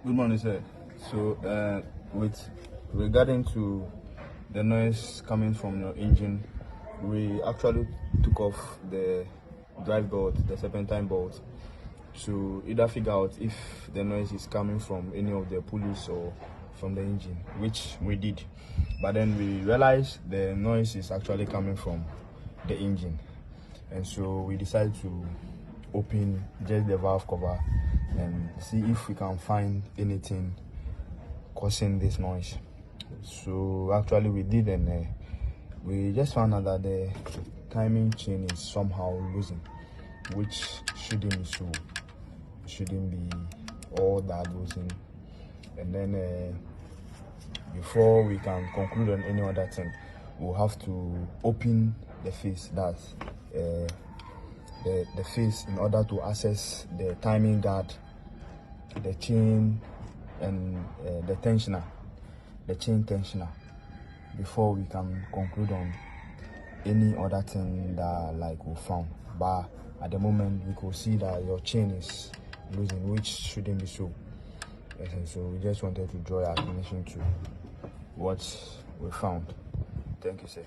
Good morning, sir. So, with regarding to the noise coming from your engine, we actually took off the drive bolt, the serpentine bolt, to either figure out if the noise is coming from any of the pulleys or from the engine, which we did. But then we realized the noise is actually coming from the engine, and so we decided to open just the valve cover and see if we can find anything causing this noise. So actually we did, and we just found out that the timing chain is somehow losing, which shouldn't be so. Shouldn't be all that losing. And then before we can conclude on any other thing, we'll have to open the face, that's the face, in order to access the timing guard, the chain, and the tensioner, the chain tensioner, before we can conclude on any other thing that we found. But at the moment we could see that your chain is losing, which shouldn't be so. Yes, and so we just wanted to draw your attention to what we found. Thank you, sir.